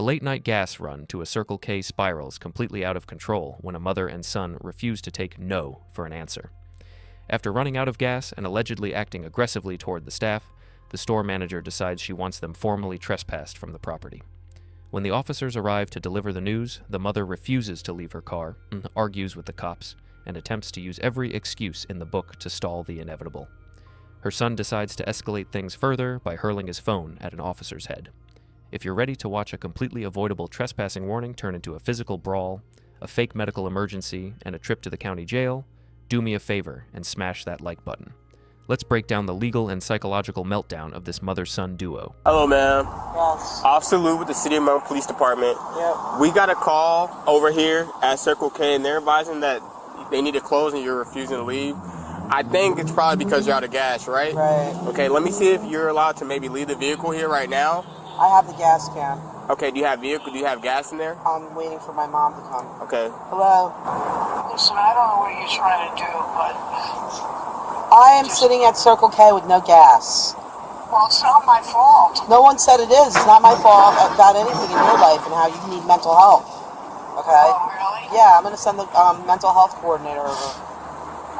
A late-night gas run to a Circle K spirals completely out of control when a mother and son refuse to take no for an answer. After running out of gas and allegedly acting aggressively toward the staff, the store manager decides she wants them formally trespassed from the property. When the officers arrive to deliver the news, the mother refuses to leave her car, argues with the cops, and attempts to use every excuse in the book to stall the inevitable. Her son decides to escalate things further by hurling his phone at an officer's head. If you're ready to watch a completely avoidable trespassing warning turn into a physical brawl, a fake medical emergency, and a trip to the county jail, do me a favor and smash that like button. Let's break down the legal and psychological meltdown of this mother-son duo. Hello, ma'am. Yes. Officer Lou with the City of Maryland Police Department. Yep. We got a call over here at Circle K, and they're advising that they need to close and you're refusing to leave. I think it's probably because you're out of gas, right? Right. Okay, let me see if you're allowed to maybe leave the vehicle here right now. I have the gas can. Okay, do you have gas in there? I'm waiting for my mom to come. Okay. Hello? Listen, I don't know what you're trying to do, but... I am sitting at Circle K with no gas. Well, it's not my fault. No one said it is. It's not my fault about anything in your life and how you need mental health. Okay? Oh, really? Yeah, I'm going to send the mental health coordinator over.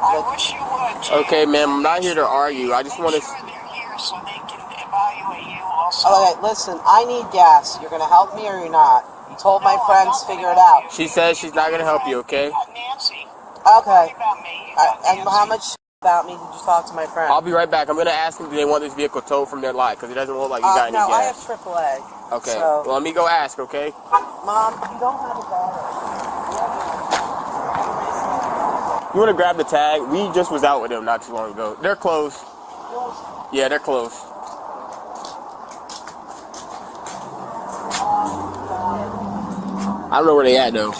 I wish you would, Jim. Okay, ma'am, I'm not here to argue. I just want to... Make sure they're here so they can evaluate you also. Okay, listen, I need gas. You're going to help me or you're not? You told my friends figure it out. She says she's not going to help you, okay? You got Nancy. Okay. Don't worry about me. You got And how Nancy. much about me did you talk to my friend? I'll be right back. I'm going to ask them if they want this vehicle towed from their lot, because it doesn't look like you got any no, I have gas. AAA. Okay, So, well, let me go ask, okay? Mom, you don't have a battery. You want to grab the tag? We just was out with them not too long ago. They're closed. Yeah, they're closed. I don't know where they at, though.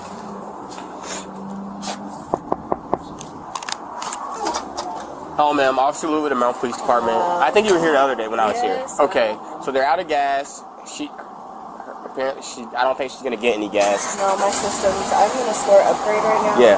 Oh, ma'am, Officer Lou with the Maryland Police Department. I think you were here the other day when I was here. Okay, so they're out of gas. I don't think she's gonna get any gas. No, my systems. I'm in a store upgrade right now. Yeah.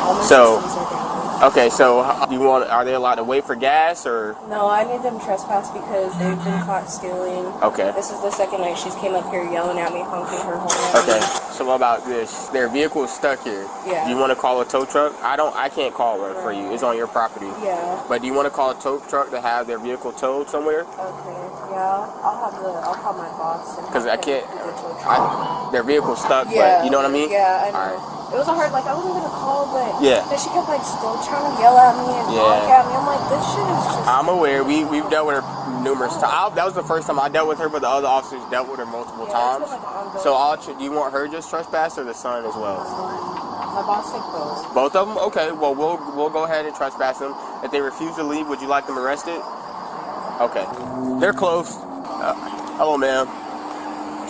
All my So- systems are down. Okay, so are they allowed to wait for gas or? No, I need them trespassed because they've been caught stealing. Okay. This is the second night she's came up here yelling at me, honking her horn at me. Okay. So what about this? Their vehicle is stuck here. Yeah. Do you want to call a tow truck? I can't call one for you. It's on your property. Yeah. But do you want to call a tow truck to have their vehicle towed somewhere? Okay. Yeah. I'll call my boss. Because I can't. Their vehicle's stuck, Yeah. but you know what I mean? Yeah, I know. All right. It was a hard, I wasn't going to call, but Yeah. then she kept, still trying to yell at me and honk at me. I'm like, this shit is just... I'm aware. We've dealt with her numerous times. That was the first time I dealt with her, but the other officers dealt with her multiple times. It's been, ongoing. So do you want her just trespassed or the son as well? My boss said both. Both of them? Okay. Well, we'll go ahead and trespass them. If they refuse to leave, would you like them arrested? Okay. They're close. Hello, ma'am.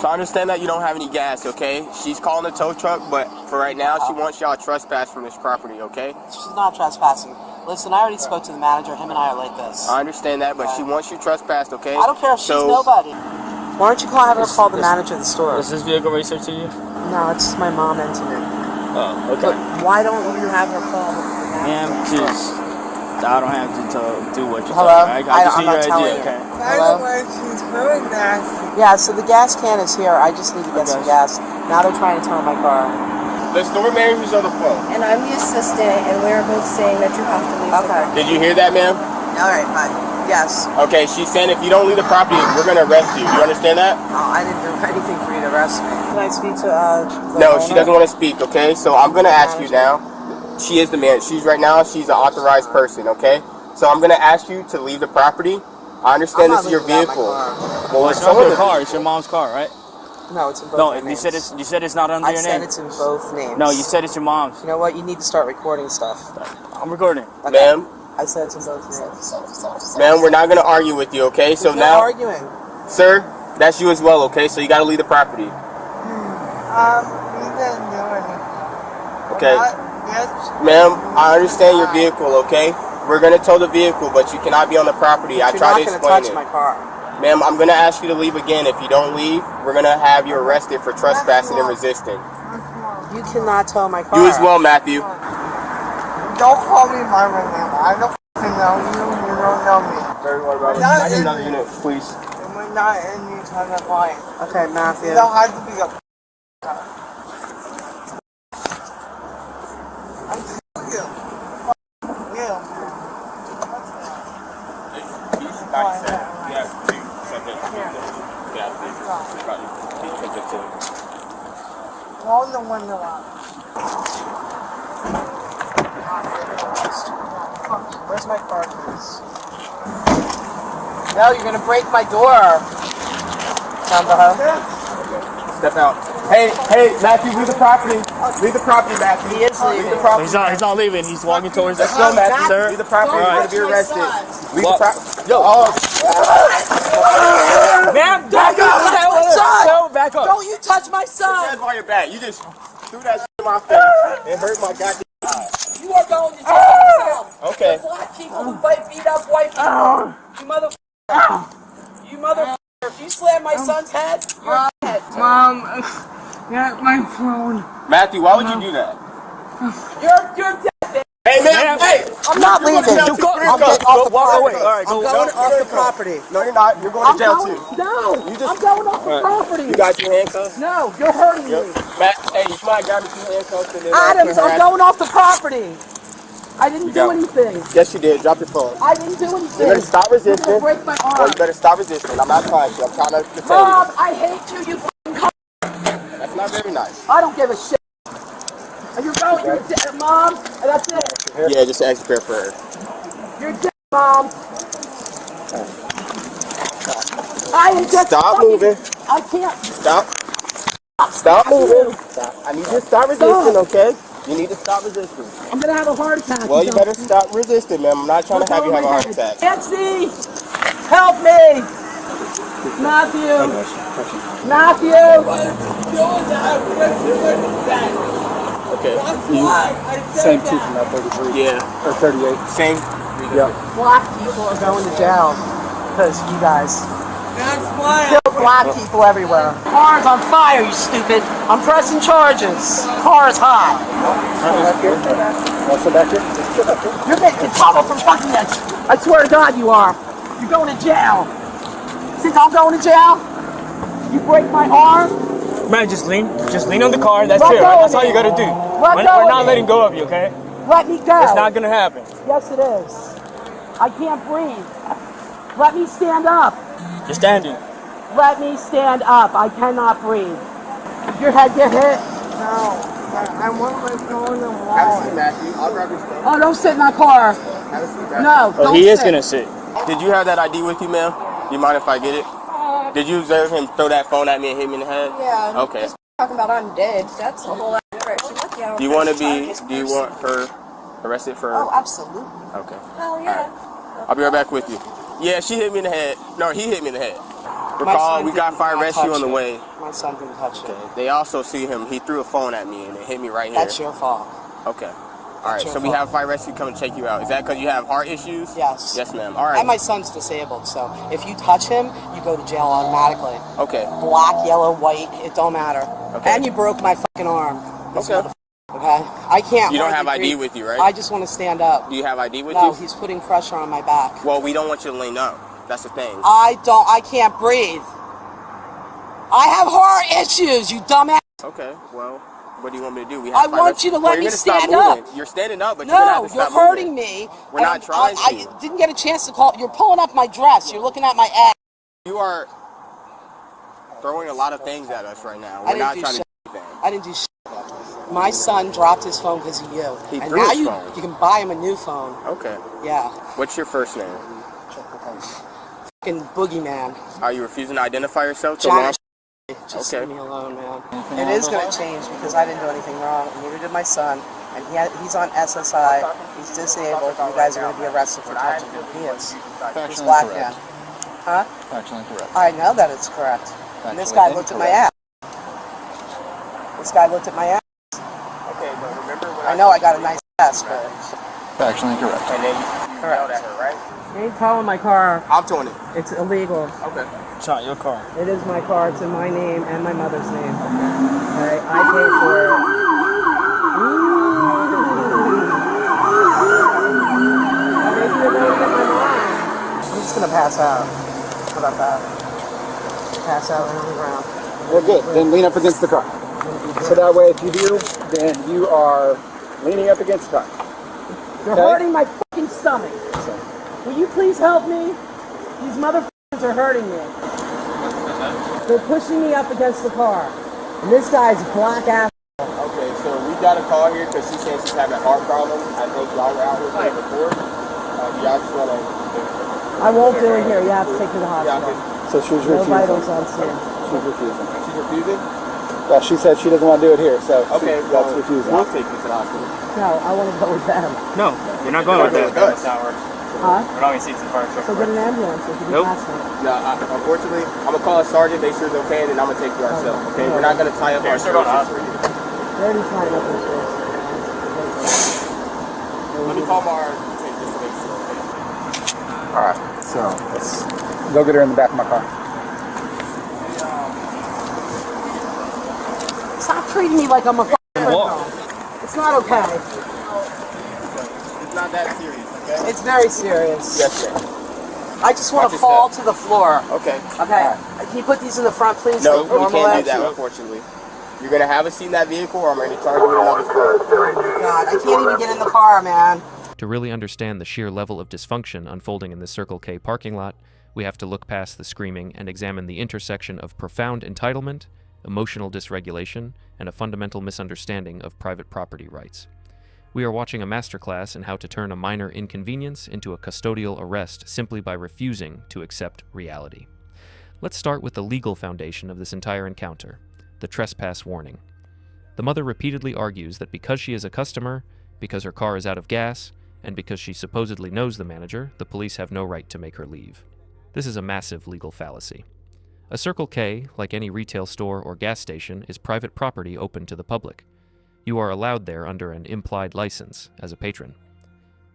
So I understand that you don't have any gas, okay? She's calling a tow truck, but for right now, she wants y'all trespassed from this property, okay? She's not trespassing. Listen, I already spoke to the manager. Him and I are like this. I understand that, but she wants you trespassed, okay? I don't care if she's nobody. Why don't you have her call the manager of the store? Is this vehicle registered to you? No, it's my mom renting it. Oh, okay. But why don't you have her call the manager? Ma'am, please. I don't have to do what you're Hello? talking about. I just I'm see not your telling idea, you. okay? Hello? She's really nasty. Yeah, so the gas can is here. I just need to get some gas. Now they're trying to tow my car. The store manager's on the phone. And I'm the assistant, and we're both saying that you have to leave. Okay. Did you hear that, ma'am? All right, bye. Yes. Okay, she's saying if you don't leave the property, we're going to arrest you. You understand that? Oh, I didn't do anything for you to arrest me. Can I speak to the No, owner? she doesn't want to speak, okay? So I'm going to ask you now. She's an authorized person, okay? So I'm going to ask you to leave the property. I understand this is your vehicle. Well, it's not your car. It's your mom's car, right? No, it's in both No, names. you said it's not under your name. I said it's in both names. No, you said it's your mom's. You know what? You need to start recording stuff. I'm recording. Okay. Ma'am? I said it's in both names. Ma'am, we're not going to argue with you, okay? So There's now, no arguing. sir, that's you as well, okay? So you got to leave the property. He didn't do anything. Okay. Ma'am, I understand your vehicle, okay? We're going to tow the vehicle, but you cannot be on the property. I tried to explain You're not going to touch it. my car. Ma'am, I'm going to ask you to leave again. If you don't leave, we're going to have you arrested for trespassing and resisting. You cannot tow my car. You as well, Matthew. Don't call me by my name. I don't know you. You don't know me. Another unit, please. not any kind of line. Okay, Matthew. You don't have to be a I'm telling you. Yeah. He's 97. Yeah, two subjects. Yeah, Roll the window up. Where's my car keys? No, you're gonna break my door. Step out. Hey, Matthew, leave the property. Leave the property, Matthew. He is leaving. Leave the property. He's not leaving. He's walking towards us. Let's go, Matthew. Sir. Leave the property. You're going to be arrested. Leave the property. Yo. Ma'am, back up. Back up. Don't you touch my son! Hands behind your back. You just threw that shit in my face and hurt my goddamn eye. You are going to jail. Okay. The black people who beat up white people. You motherfucker. You motherfucker. If you slam my son's head, you're dead. Mom, get my phone. Matthew, why would you do that? You're dead. Hey, man. Hey. I'm not leaving. I'm I'm getting getting off the property. All right, I'm going off the property. No, you're not. You're going to jail, too. No, You just- I'm going off the property. You got your handcuffs? No, you're hurting me. Matt, hey, you might got me some handcuffs. And then Adams, I'm going off the property. I didn't do anything. Yes, you did. Drop your phone. I didn't do anything. You better stop You're resisting. gonna break my Well, arm. you better stop resisting. I'm not trying to. I'm trying to defend Mom, you. I hate you. You f***ing cunt. That's not very nice. I don't give a shit. And you're going, you're dead, Mom, and that's it. Yeah, just ask prayer for her. You're dead, Mom. I am just Stop fucking- moving. I can't. Stop moving. Stop. I need you to stop resisting, okay? You need to stop resisting. I'm gonna have a heart attack. Well, you better stop resisting, ma'am. I'm not trying to have you have a heart attack. Nancy, help me. Matthew. Matthew. Okay. Same tooth from that 33. Yeah. Or 38. Same. Black people are going to jail because you guys kill black people everywhere. Car's on fire, you stupid. I'm pressing charges. Car's hot. Also back here? You're making trouble for fucking that. I swear to God you are. You're going to jail. Think I'm going to jail? You break my arm? Man, just lean on the car. That's Let it. go Right? of That's all me. you gotta do. Let We're go of not me. letting go of you, okay? Let me go. It's not gonna happen. Yes, it is. I can't breathe. Let me stand up. You're standing. Let me stand up. I cannot breathe. Did your head get hit? No. I want my phone and Have a seat, wallet. Matthew. I'll grab your stuff. Oh, don't sit in my car. Have a seat, Matthew. No, Oh, don't he is sit. gonna sit. Did you have that ID with you, ma'am? Do you mind if I get it? Did you observe him throw that phone at me and hit me in the head? Yeah. Okay. Just talking about I'm dead. That's the whole expression. Look, yeah, Do you want to be? charges Do you first. want her arrested for? Oh, absolutely. Okay. Hell yeah. I'll be right back with you. Yeah, she hit me in the head. No, he hit me in the head. My Recall, son we got did fire not rescue touch on the it. way. My son didn't touch it. They also see him. He threw a phone at me and it hit me right here. That's your fault. Okay. All right. your So we fault. have fire rescue come and check you out. Is that because you have heart issues? Yes. Yes, ma'am. All right. And my son's disabled, so if you touch him, you go to jail automatically. Okay. Black, yellow, white, it don't matter. Okay. And you broke my fucking arm. Okay. Okay? I can't. You don't have hardly ID breathe. with you, right? I just want to stand up. Do you have ID with No, you? he's putting pressure on my back. Well, we don't want you to lean up. That's the thing. I can't breathe. I have heart issues, you dumbass. Okay. Well, what do you want me to do? We I have fire want rescue- you to Well, let you're me gonna stop stand moving. up. You're standing up, but you're gonna have No, to you're stop moving. hurting me. We're and not trying I to. didn't get a chance to call. You're pulling up my dress. You're looking at my ass. You are throwing a lot of things at us right now. I We're didn't not do trying shit. to do anything. I didn't do shit. My son dropped his phone because of you. He and threw now his you phone. you can buy him a new phone. Okay. Yeah. What's your first name? Fucking boogeyman. Are you refusing to identify yourself to Johnny law? Just Okay. leave me alone, man. It is going to change because I didn't do anything wrong, and neither did my son. And he's on SSI. He's disabled. You guys are going to be arrested for touching him. He is. He's black man. Huh? Factually correct. I know that it's correct. And this Factually guy looked at my ass. This guy looked at my ass. Okay, but remember when I know I got a nice ass, but Factually correct. and then you yelled at her, right? you ain't towing my car. I'm towing it. It's illegal. Okay. Sean, your car. It is my car. It's in my name and my mother's name. Okay, I paid for it. I'm just gonna pass out. How about that? pass out right on the ground. Well, good. Then lean up against the car. So that way, if you do, then you are leaning up against the car. You're hurting my fucking stomach. Will you please help me? These motherfuckers are hurting me. They're pushing me up against the car. And this guy's black ass. Okay, so we got a call here because she said she's having a heart problem. I think y'all were out with her before. Y'all just want to... I won't do it here. You have to take her to the hospital. So she's No refusing. vitals on scene. She's refusing. She's refusing? Well, she said she doesn't want to do it here, so Okay, that's refusing. We'll take you to the hospital. No, I want to go with them. No, you're not going with that. That's not work. Huh? We're not going to see the fire truck. So get an ambulance if you can Nope. pass them. No, unfortunately, I'm going to call a sergeant, make sure it's okay, and then I'm going to take you ourselves, okay? We're not going to tie up our still going to services for you. They're already tying up their shirts. Let me call my lieutenant just to make sure, okay? All right. So let's go get her in the back of my car. Stop treating me like I'm a fucking criminal. It's not okay. It's not that serious, okay? It's very serious. Yes, sir. I just want Watch to your fall step. to the floor. Okay. Okay. Can you put these in the front, please? No, like we normal can't do ads? that, unfortunately. You're going to have a seat in that vehicle, or I'm going to charge you with another car. God, I can't even get in the car, man. To really understand the sheer level of dysfunction unfolding in the Circle K parking lot, we have to look past the screaming and examine the intersection of profound entitlement, emotional dysregulation, and a fundamental misunderstanding of private property rights. We are watching a masterclass in how to turn a minor inconvenience into a custodial arrest simply by refusing to accept reality. Let's start with the legal foundation of this entire encounter, the trespass warning. The mother repeatedly argues that because she is a customer, because her car is out of gas, and because she supposedly knows the manager, the police have no right to make her leave. This is a massive legal fallacy. A Circle K, like any retail store or gas station, is private property open to the public. You are allowed there under an implied license as a patron.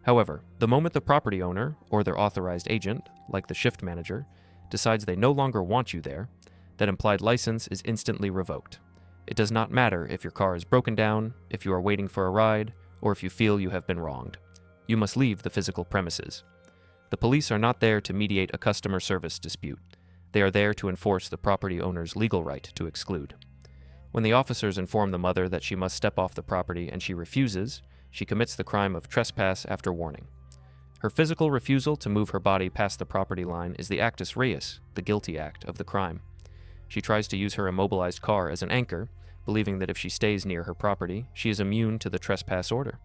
However, the moment the property owner, or their authorized agent, like the shift manager, decides they no longer want you there, that implied license is instantly revoked. It does not matter if your car is broken down, if you are waiting for a ride, or if you feel you have been wronged. You must leave the physical premises. The police are not there to mediate a customer service dispute. They are there to enforce the property owner's legal right to exclude. When the officers inform the mother that she must step off the property and she refuses, she commits the crime of trespass after warning. Her physical refusal to move her body past the property line is the actus reus, the guilty act of the crime. She tries to use her immobilized car as an anchor, believing that if she stays near her property, she is immune to the trespass order.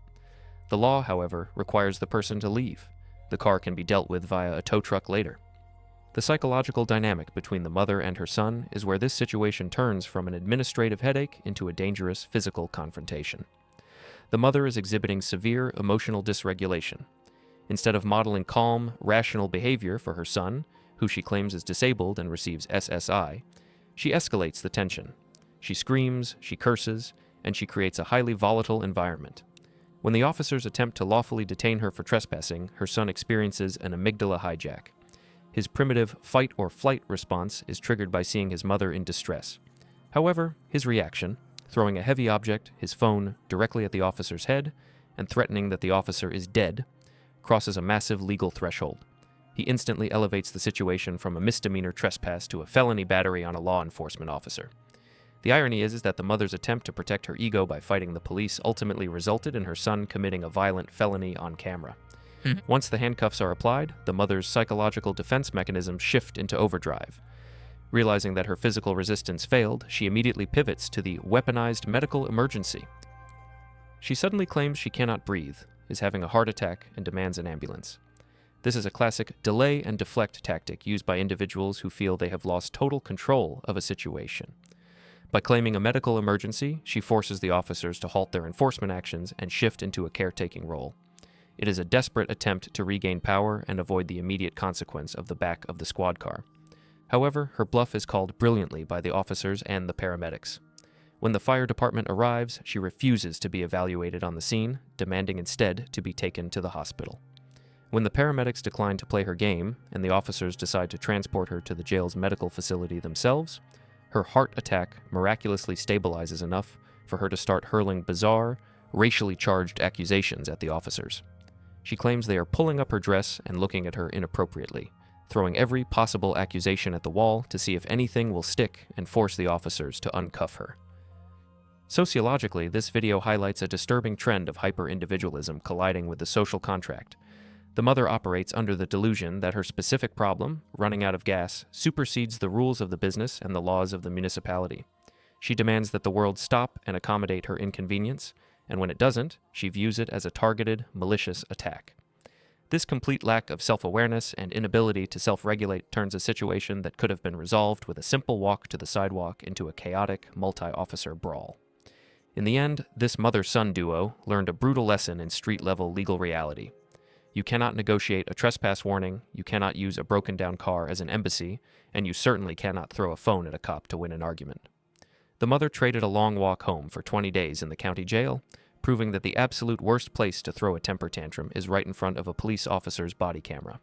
The law, however, requires the person to leave. The car can be dealt with via a tow truck later. The psychological dynamic between the mother and her son is where this situation turns from an administrative headache into a dangerous physical confrontation. The mother is exhibiting severe emotional dysregulation. Instead of modeling calm, rational behavior for her son, who she claims is disabled and receives SSI, she escalates the tension. She screams, she curses, and she creates a highly volatile environment. When the officers attempt to lawfully detain her for trespassing, her son experiences an amygdala hijack. His primitive fight-or-flight response is triggered by seeing his mother in distress. However, his reaction, throwing a heavy object, his phone, directly at the officer's head, and threatening that the officer is dead, crosses a massive legal threshold. He instantly elevates the situation from a misdemeanor trespass to a felony battery on a law enforcement officer. The irony is that the mother's attempt to protect her ego by fighting the police ultimately resulted in her son committing a violent felony on camera. Once the handcuffs are applied, the mother's psychological defense mechanisms shift into overdrive. Realizing that her physical resistance failed, she immediately pivots to the weaponized medical emergency. She suddenly claims she cannot breathe, is having a heart attack, and demands an ambulance. This is a classic delay and deflect tactic used by individuals who feel they have lost total control of a situation. By claiming a medical emergency, she forces the officers to halt their enforcement actions and shift into a caretaking role. It is a desperate attempt to regain power and avoid the immediate consequence of the back of the squad car. However, her bluff is called brilliantly by the officers and the paramedics. When the fire department arrives, she refuses to be evaluated on the scene, demanding instead to be taken to the hospital. When the paramedics decline to play her game, and the officers decide to transport her to the jail's medical facility themselves, her heart attack miraculously stabilizes enough for her to start hurling bizarre, racially charged accusations at the officers. She claims they are pulling up her dress and looking at her inappropriately, throwing every possible accusation at the wall to see if anything will stick and force the officers to uncuff her. Sociologically, this video highlights a disturbing trend of hyper-individualism colliding with the social contract. The mother operates under the delusion that her specific problem, running out of gas, supersedes the rules of the business and the laws of the municipality. She demands that the world stop and accommodate her inconvenience, and when it doesn't, she views it as a targeted, malicious attack. This complete lack of self-awareness and inability to self-regulate turns a situation that could have been resolved with a simple walk to the sidewalk into a chaotic, multi-officer brawl. In the end, this mother-son duo learned a brutal lesson in street-level legal reality. You cannot negotiate a trespass warning, you cannot use a broken-down car as an embassy, and you certainly cannot throw a phone at a cop to win an argument. The mother traded a long walk home for 20 days in the county jail, proving that the absolute worst place to throw a temper tantrum is right in front of a police officer's body camera.